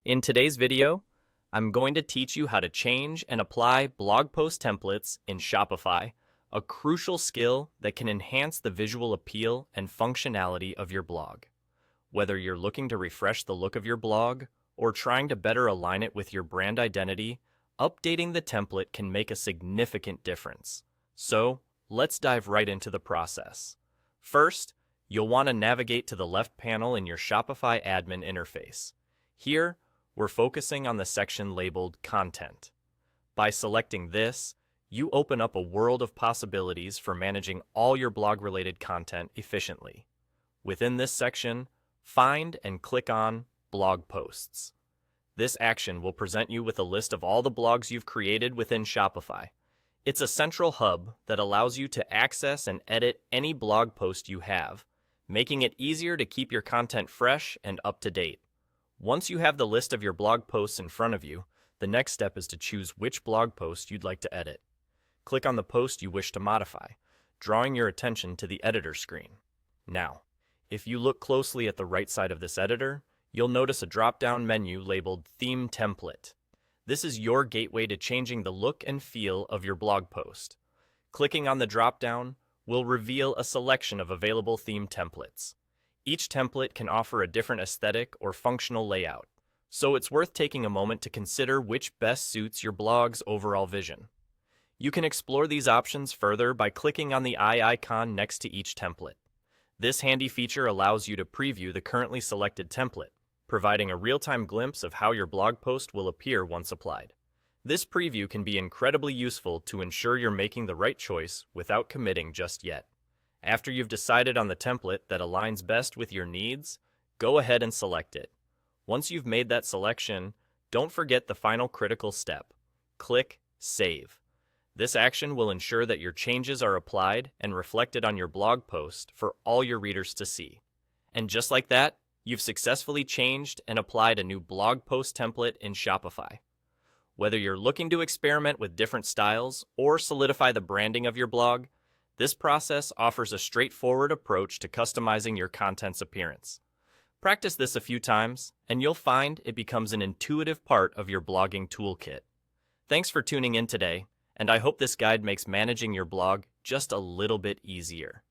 In today's video, I'm going to teach you how to change and apply blog post templates in Shopify, a crucial skill that can enhance the visual appeal and functionality of your blog. Whether you're looking to refresh the look of your blog or trying to better align it with your brand identity, updating the template can make a significant difference. So, let's dive right into the process. First, you'll want to navigate to the left panel in your Shopify admin interface. Here, we're focusing on the section labeled Content. By selecting this, you open up a world of possibilities for managing all your blog-related content efficiently. Within this section, find and click on Blog Posts. This action will present you with a list of all the blogs you've created within Shopify. It's a central hub that allows you to access and edit any blog post you have, making it easier to keep your content fresh and up to date. Once you have the list of your blog posts in front of you, the next step is to choose which blog post you'd like to edit. Click on the post you wish to modify, drawing your attention to the editor screen. Now, if you look closely at the right side of this editor, you'll notice a drop-down menu labeled Theme Template. This is your gateway to changing the look and feel of your blog post. Clicking on the drop-down will reveal a selection of available theme templates. Each template can offer a different aesthetic or functional layout, so it's worth taking a moment to consider which best suits your blog's overall vision. You can explore these options further by clicking on the eye icon next to each template. This handy feature allows you to preview the currently selected template, providing a real-time glimpse of how your blog post will appear once applied. This preview can be incredibly useful to ensure you're making the right choice without committing just yet. After you've decided on the template that aligns best with your needs, go ahead and select it. Once you've made that selection, don't forget the final critical step. Click Save. This action will ensure that your changes are applied and reflected on your blog post for all your readers to see. And just like that, you've successfully changed and applied a new blog post template in Shopify. Whether you're looking to experiment with different styles or solidify the branding of your blog, this process offers a straightforward approach to customizing your content's appearance. Practice this a few times, and you'll find it becomes an intuitive part of your blogging toolkit. Thanks for tuning in today, and I hope this guide makes managing your blog just a little bit easier.